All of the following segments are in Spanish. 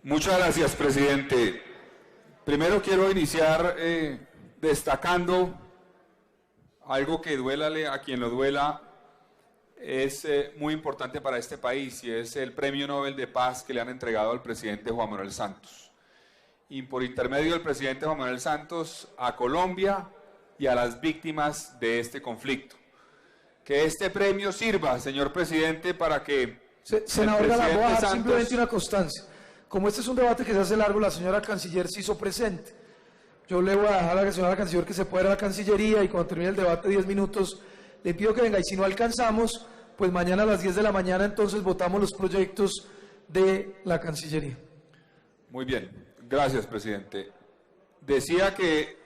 Muchas gracias, presidente. Primero quiero iniciar destacando algo que duélale a quien lo duela, es muy importante para este país, y es el Premio Nobel de Paz que le han entregado al presidente Juan Manuel Santos. Y por intermedio del presidente Juan Manuel Santos a Colombia y a las víctimas de este conflicto. Que este premio sirva, señor presidente, para que Senador Galán, voy a dejar simplemente una constancia. Como este es un debate que se hace largo, la señora canciller se hizo presente. Yo le voy a dejar a la señora canciller que se pueda ir a la Cancillería y cuando termine el debate 10 minutos le pido que venga, y si no alcanzamos, pues mañana a las 10 de la mañana entonces votamos los proyectos de la Cancillería. Muy bien, gracias, presidente. Decía que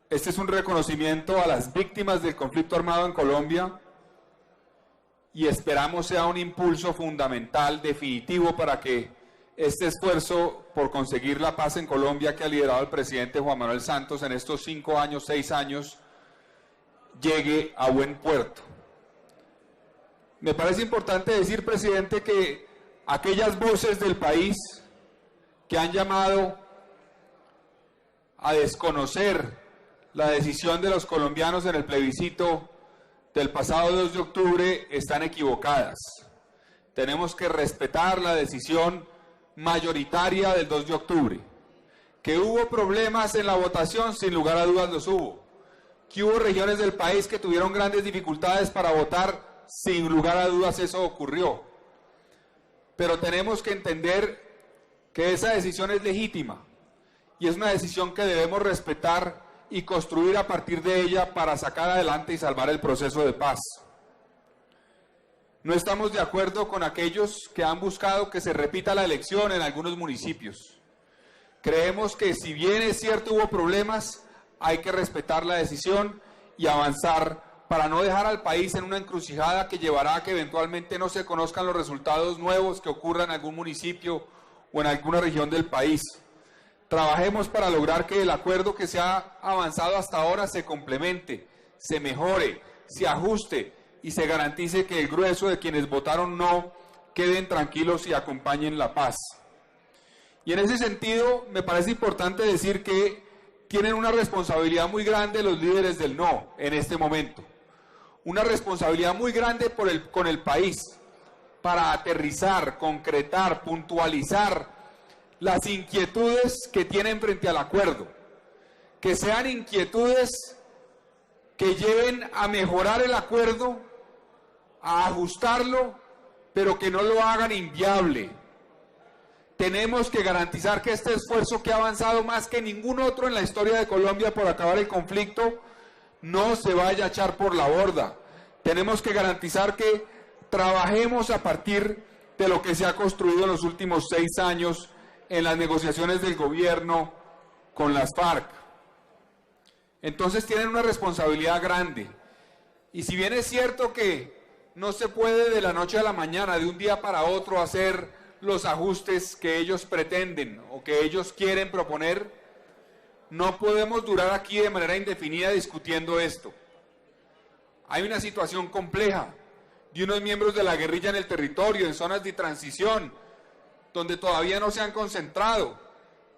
este es un reconocimiento a las víctimas del conflicto armado en Colombia y esperamos sea un impulso fundamental, definitivo, para que este esfuerzo por conseguir la paz en Colombia que ha liderado el presidente Juan Manuel Santos en estos 5 años, 6 años, llegue a buen puerto. Me parece importante decir, presidente, que aquellas voces del país que han llamado a desconocer la decisión de los colombianos en el plebiscito del pasado 2 de octubre están equivocadas. Tenemos que respetar la decisión mayoritaria del 2 de octubre. Que hubo problemas en la votación, sin lugar a dudas los hubo. Que hubo regiones del país que tuvieron grandes dificultades para votar, sin lugar a dudas eso ocurrió. Pero tenemos que entender que esa decisión es legítima y es una decisión que debemos respetar y construir a partir de ella para sacar adelante y salvar el proceso de paz. No estamos de acuerdo con aquellos que han buscado que se repita la elección en algunos municipios. Creemos que si bien es cierto hubo problemas, hay que respetar la decisión y avanzar para no dejar al país en una encrucijada que llevará a que eventualmente no se conozcan los resultados nuevos que ocurran en algún municipio o en alguna región del país. Trabajemos para lograr que el acuerdo que se ha avanzado hasta ahora se complemente, se mejore, se ajuste y se garantice que el grueso de quienes votaron no queden tranquilos y acompañen la paz. Y en ese sentido me parece importante decir que tienen una responsabilidad muy grande los líderes del no en este momento. Una responsabilidad muy grande con el país para aterrizar, concretar, puntualizar las inquietudes que tienen frente al acuerdo. Que sean inquietudes que lleven a mejorar el acuerdo, a ajustarlo, pero que no lo hagan inviable. Tenemos que garantizar que este esfuerzo que ha avanzado más que ningún otro en la historia de Colombia por acabar el conflicto no se vaya a echar por la borda. Tenemos que garantizar que trabajemos a partir de lo que se ha construido en los últimos 6 años en las negociaciones del gobierno con las FARC. Entonces tienen una responsabilidad grande. Y si bien es cierto que no se puede de la noche a la mañana, de un día para otro, hacer los ajustes que ellos pretenden o que ellos quieren proponer, no podemos durar aquí de manera indefinida discutiendo esto. Hay una situación compleja de unos miembros de la guerrilla en el territorio, en zonas de transición, donde todavía no se han concentrado.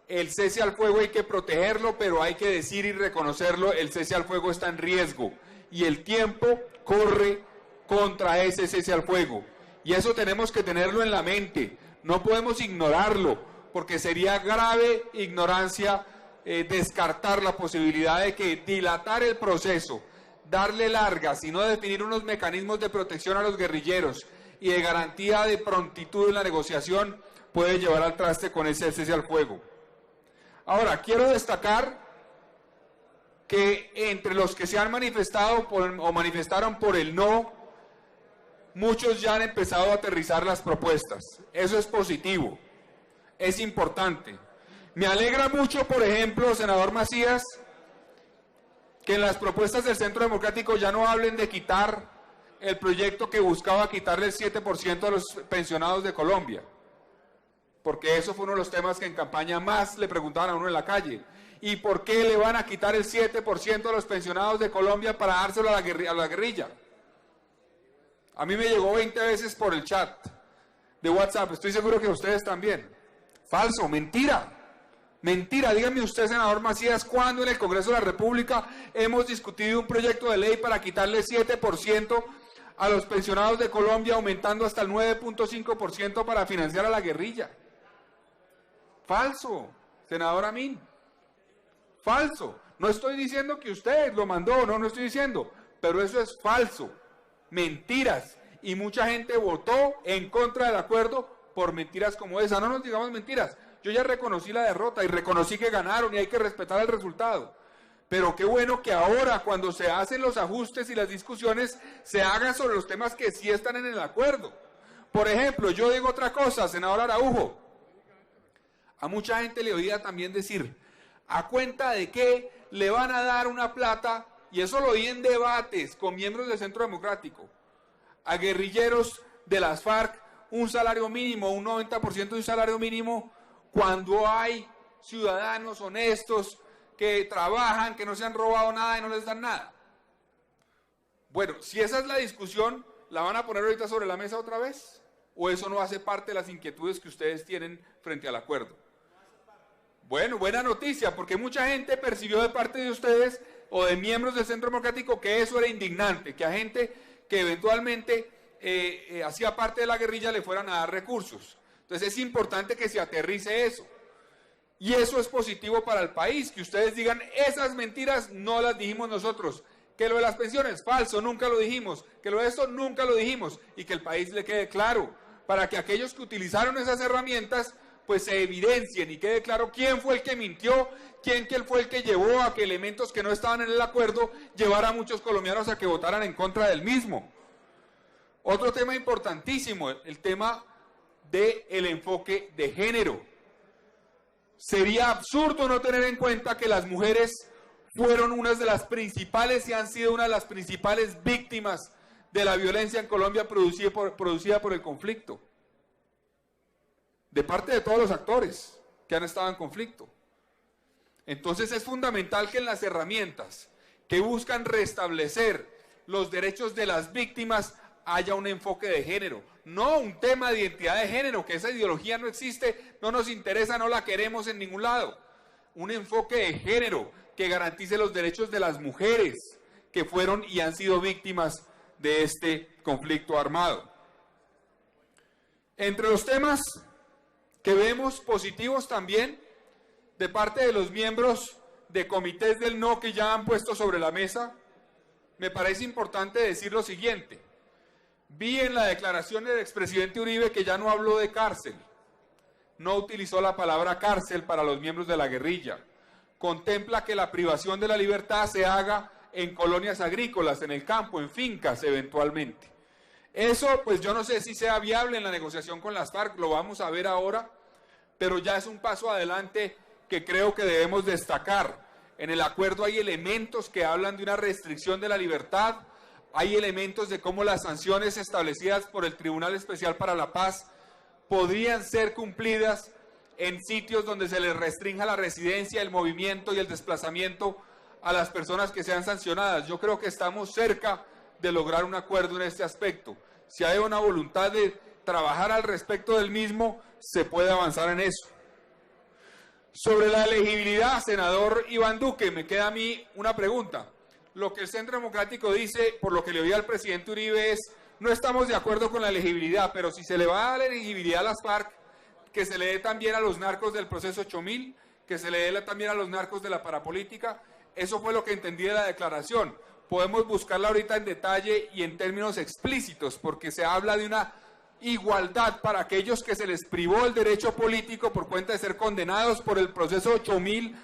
El cese al fuego hay que protegerlo, pero hay que decir y reconocerlo, el cese al fuego está en riesgo y el tiempo corre contra ese cese al fuego. Y eso tenemos que tenerlo en la mente, no podemos ignorarlo, porque sería grave ignorancia descartar la posibilidad de que dilatar el proceso, darle largas y no definir unos mecanismos de protección a los guerrilleros y de garantía de prontitud en la negociación puede llevar al traste con ese cese al fuego. Ahora, quiero destacar que entre los que se han manifestado o manifestaron por el no, muchos ya han empezado a aterrizar las propuestas. Eso es positivo, es importante. Me alegra mucho, por ejemplo, senador Macías, que en las propuestas del Centro Democrático ya no hablen de quitar el proyecto que buscaba quitarle el 7% a los pensionados de Colombia. Porque eso fue uno de los temas que en campaña más le preguntaban a uno en la calle. ¿Y por qué le van a quitar el 7% a los pensionados de Colombia para dárselo a la guerrilla? A mí me llegó 20 veces por el chat de WhatsApp, estoy seguro que ustedes también. Falso, mentira. Mentira, dígame usted, senador Macías, ¿cuándo en el Congreso de la República hemos discutido un proyecto de ley para quitarle 7% a los pensionados de Colombia, aumentando hasta el 9.5% para financiar a la guerrilla? Falso, senador Amin. Falso. No estoy diciendo que usted lo mandó, no estoy diciendo, pero eso es falso. Mentiras. Y mucha gente votó en contra del acuerdo por mentiras como esa. No nos digamos mentiras. Yo ya reconocí la derrota y reconocí que ganaron y hay que respetar el resultado. Pero qué bueno que ahora, cuando se hacen los ajustes y las discusiones, se hagan sobre los temas que sí están en el acuerdo. Por ejemplo, yo digo otra cosa, senador Araujo. A mucha gente le oía también decir, ¿a cuenta de qué le van a dar una plata? Y eso lo oí en debates con miembros del Centro Democrático. A guerrilleros de las FARC, un salario mínimo, un 90% de un salario mínimo, cuando hay ciudadanos honestos que trabajan, que no se han robado nada y no les dan nada. Bueno, si esa es la discusión, ¿la van a poner ahorita sobre la mesa otra vez? ¿O eso no hace parte de las inquietudes que ustedes tienen frente al acuerdo? Bueno, buena noticia, porque mucha gente percibió de parte de ustedes o de miembros del Centro Democrático que eso era indignante, que a gente que eventualmente hacía parte de la guerrilla le fueran a dar recursos. Entonces es importante que se aterrice eso. Y eso es positivo para el país, que ustedes digan, esas mentiras no las dijimos nosotros. Que lo de las pensiones, falso, nunca lo dijimos. Que lo de esto, nunca lo dijimos. Y que el país le quede claro, para que aquellos que utilizaron esas herramientas, pues se evidencien y quede claro quién fue el que mintió, quién fue el que llevó a que elementos que no estaban en el acuerdo llevara a muchos colombianos a que votaran en contra del mismo. Otro tema importantísimo, el tema del enfoque de género. Sería absurdo no tener en cuenta que las mujeres fueron unas de las principales y han sido una de las principales víctimas de la violencia en Colombia producida por el conflicto. De parte de todos los actores que han estado en conflicto. Entonces es fundamental que en las herramientas que buscan restablecer los derechos de las víctimas haya un enfoque de género, no un tema de identidad de género, que esa ideología no existe, no nos interesa, no la queremos en ningún lado. Un enfoque de género que garantice los derechos de las mujeres que fueron y han sido víctimas de este conflicto armado. Entre los temas que vemos positivos también de parte de los miembros de comités del no que ya han puesto sobre la mesa, me parece importante decir lo siguiente. Vi en la declaración del expresidente Uribe que ya no habló de cárcel, no utilizó la palabra cárcel para los miembros de la guerrilla. Contempla que la privación de la libertad se haga en colonias agrícolas, en el campo, en fincas eventualmente. Eso, pues yo no sé si sea viable en la negociación con las FARC, lo vamos a ver ahora, pero ya es un paso adelante que creo que debemos destacar. En el acuerdo hay elementos que hablan de una restricción de la libertad, hay elementos de cómo las sanciones establecidas por el Tribunal Especial para la Paz podrían ser cumplidas en sitios donde se les restrinja la residencia, el movimiento y el desplazamiento a las personas que sean sancionadas. Yo creo que estamos cerca de lograr un acuerdo en este aspecto. Si hay una voluntad de trabajar al respecto del mismo, se puede avanzar en eso. Sobre la elegibilidad, senador Iván Duque, me queda a mí una pregunta. Lo que el Centro Democrático dice, por lo que le oí al presidente Uribe, es no estamos de acuerdo con la elegibilidad, pero si se le va a dar la elegibilidad a las FARC, que se le dé también a los narcos del proceso 8000, que se le dé también a los narcos de la parapolítica. Eso fue lo que entendí de la declaración. Podemos buscarla ahorita en detalle y en términos explícitos, porque se habla de una igualdad para aquellos que se les privó el derecho político por cuenta de ser condenados por el proceso 8000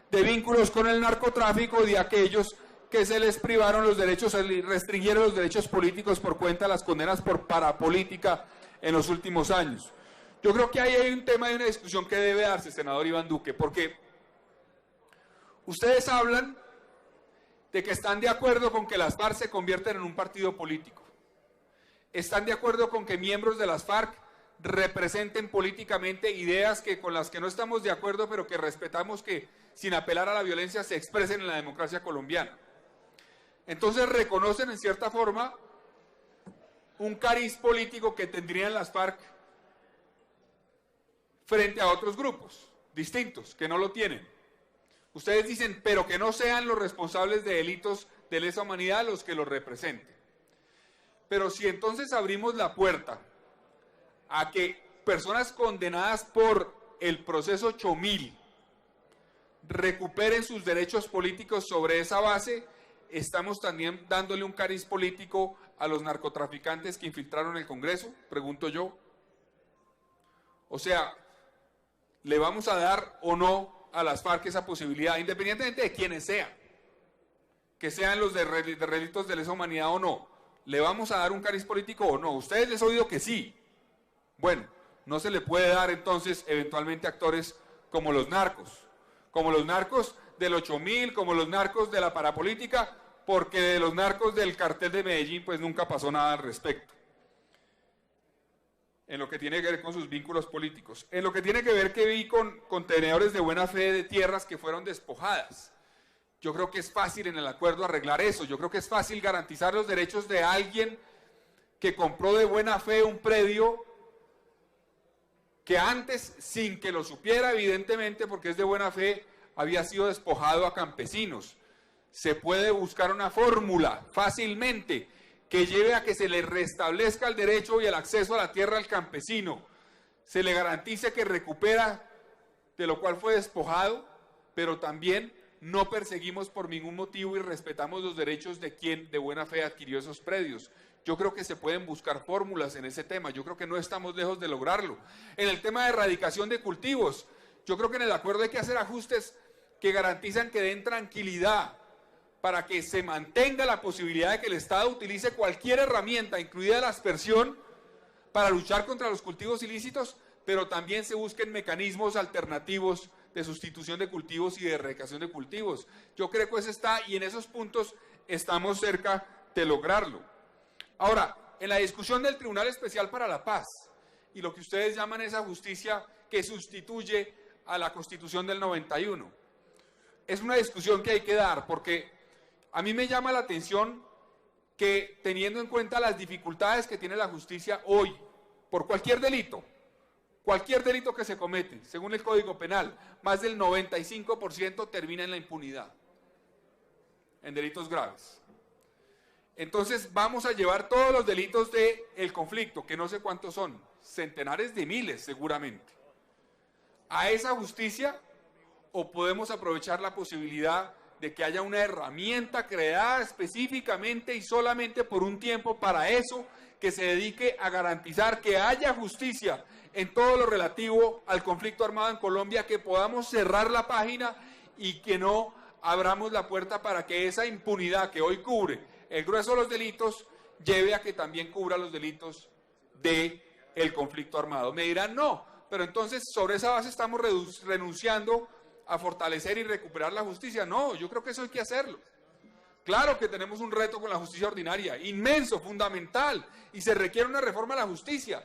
de vínculos con el narcotráfico, y de aquellos que se les privaron los derechos, se les restringieron los derechos políticos por cuenta de las condenas por parapolítica en los últimos años. Yo creo que ahí hay un tema de una discusión que debe darse, senador Iván Duque, porque ustedes hablan de que están de acuerdo con que las FARC se convierten en un partido político. Están de acuerdo con que miembros de las FARC representen políticamente ideas con las que no estamos de acuerdo, pero que respetamos que, sin apelar a la violencia, se expresen en la democracia colombiana. Entonces reconocen en cierta forma un cariz político que tendrían las FARC frente a otros grupos distintos que no lo tienen. Ustedes dicen, pero que no sean los responsables de delitos de lesa humanidad los que los representen. Pero si entonces abrimos la puerta a que personas condenadas por el proceso Chomil recuperen sus derechos políticos sobre esa base, estamos también dándole un cariz político a los narcotraficantes que infiltraron el Congreso, pregunto yo. O sea, ¿le vamos a dar o no a las FARC esa posibilidad, independientemente de quiénes sean? Que sean los de delitos de lesa humanidad o no. ¿Le vamos a dar un cariz político o no? Ustedes les han oído que sí. Bueno, no se le puede dar entonces eventualmente actores como los narcos del 8000, como los narcos de la parapolítica, porque de los narcos del cartel de Medellín pues nunca pasó nada al respecto. En lo que tiene que ver con sus vínculos políticos. En lo que tiene que ver que vi con contenedores de buena fe de tierras que fueron despojadas. Yo creo que es fácil en el acuerdo arreglar eso. Yo creo que es fácil garantizar los derechos de alguien que compró de buena fe un predio que antes, sin que lo supiera evidentemente, porque es de buena fe, había sido despojado a campesinos. Se puede buscar una fórmula fácilmente que lleve a que se le restablezca el derecho y el acceso a la tierra al campesino. Se le garantice que recupera de lo cual fue despojado, pero también no perseguimos por ningún motivo y respetamos los derechos de quien de buena fe adquirió esos predios. Yo creo que se pueden buscar fórmulas en ese tema, yo creo que no estamos lejos de lograrlo. En el tema de erradicación de cultivos, yo creo que en el acuerdo hay que hacer ajustes que garantizan que den tranquilidad para que se mantenga la posibilidad de que el Estado utilice cualquier herramienta, incluida la aspersión, para luchar contra los cultivos ilícitos, pero también se busquen mecanismos alternativos de sustitución de cultivos y de erradicación de cultivos. Yo creo que eso está, y en esos puntos estamos cerca de lograrlo. Ahora, en la discusión del Tribunal Especial para la Paz, y lo que ustedes llaman esa justicia que sustituye a la Constitución del 91, es una discusión que hay que dar, porque a mí me llama la atención que, teniendo en cuenta las dificultades que tiene la justicia hoy, por cualquier delito que se comete, según el Código Penal, más del 95% termina en la impunidad, en delitos graves. Entonces vamos a llevar todos los delitos del conflicto, que no sé cuántos son, centenares de miles seguramente, a esa justicia, o podemos aprovechar la posibilidad de que haya una herramienta creada específicamente y solamente por un tiempo para eso, que se dedique a garantizar que haya justicia en todo lo relativo al conflicto armado en Colombia, que podamos cerrar la página y que no abramos la puerta para que esa impunidad que hoy cubre el grueso de los delitos lleve a que también cubra los delitos del conflicto armado. Me dirán, no, pero entonces sobre esa base estamos renunciando a fortalecer y recuperar la justicia. No, yo creo que eso hay que hacerlo. Claro que tenemos un reto con la justicia ordinaria, inmenso, fundamental, y se requiere una reforma a la justicia,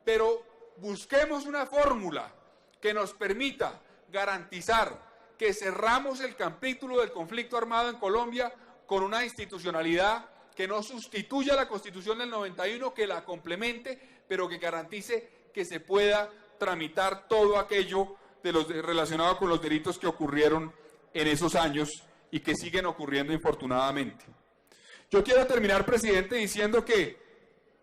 pero busquemos una fórmula que nos permita garantizar que cerramos el capítulo del conflicto armado en Colombia con una institucionalidad que no sustituya la Constitución del 91, que la complemente, pero que garantice que se pueda tramitar todo aquello relacionado con los delitos que ocurrieron en esos años y que siguen ocurriendo infortunadamente. Yo quiero terminar, presidente, diciendo que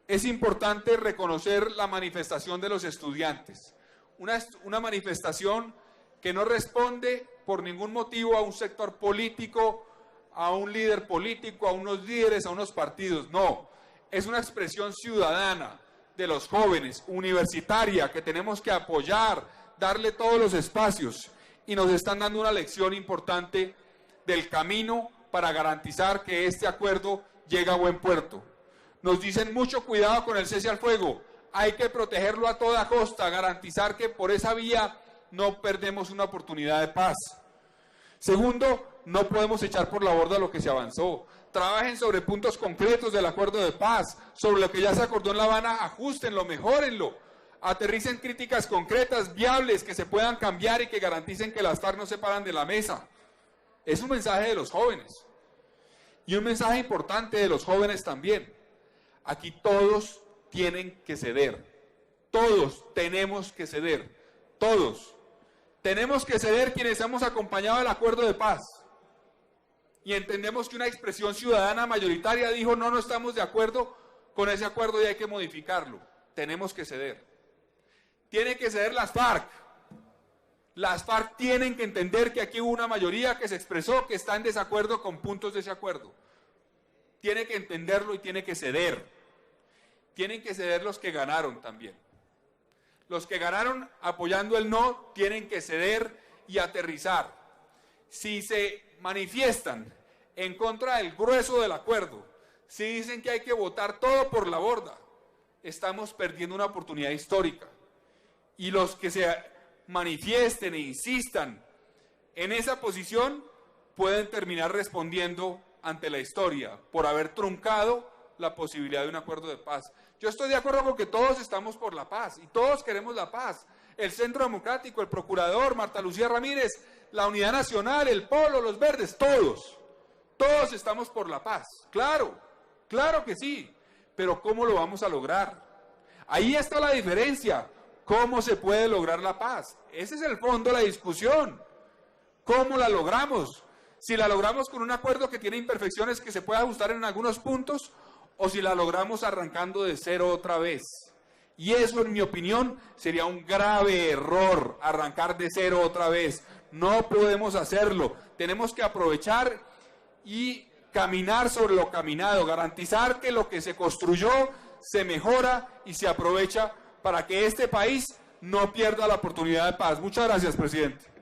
es importante reconocer la manifestación de los estudiantes, una manifestación que no responde por ningún motivo a un sector político, a un líder político, a unos líderes, a unos partidos, no, es una expresión ciudadana de los jóvenes, universitaria, que tenemos que apoyar, darle todos los espacios, y nos están dando una lección importante del camino para garantizar que este acuerdo llegue a buen puerto. Nos dicen mucho cuidado con el cese al fuego, hay que protegerlo a toda costa, garantizar que por esa vía no perdemos una oportunidad de paz. Segundo, no podemos echar por la borda lo que se avanzó. Trabajen sobre puntos concretos del acuerdo de paz, sobre lo que ya se acordó en La Habana, ajustenlo, mejórenlo, aterricen críticas concretas, viables, que se puedan cambiar y que garanticen que las FARC no se paran de la mesa. Es un mensaje de los jóvenes. Y un mensaje importante de los jóvenes también. Aquí todos tienen que ceder. Todos tenemos que ceder. todos. Tenemos que ceder quienes hemos acompañado el acuerdo de paz. Y entendemos que una expresión ciudadana mayoritaria dijo no estamos de acuerdo con ese acuerdo y hay que modificarlo. Tenemos que ceder. Tienen que ceder las FARC. Las FARC tienen que entender que aquí hubo una mayoría que se expresó que está en desacuerdo con puntos de ese acuerdo. Tiene que entenderlo y tiene que ceder. Tienen que ceder los que ganaron también. Los que ganaron apoyando el no tienen que ceder y aterrizar. Si se manifiestan en contra del grueso del acuerdo, si dicen que hay que votar todo por la borda, estamos perdiendo una oportunidad histórica. Y los que se manifiesten e insistan en esa posición pueden terminar respondiendo ante la historia por haber truncado la posibilidad de un acuerdo de paz. Yo estoy de acuerdo con que todos estamos por la paz y todos queremos la paz. El Centro Democrático, el Procurador, Marta Lucía Ramírez, la Unidad Nacional, el Polo, los Verdes, todos estamos por la paz. Claro, claro que sí, pero ¿cómo lo vamos a lograr? Ahí está la diferencia. ¿Cómo se puede lograr la paz? Ese es el fondo de la discusión. ¿Cómo la logramos? Si la logramos con un acuerdo que tiene imperfecciones que se puede ajustar en algunos puntos, o si la logramos arrancando de cero otra vez. Y eso, en mi opinión, sería un grave error, arrancar de cero otra vez. No podemos hacerlo. Tenemos que aprovechar y caminar sobre lo caminado, garantizar que lo que se construyó se mejora y se aprovecha para que este país no pierda la oportunidad de paz. Muchas gracias, presidente.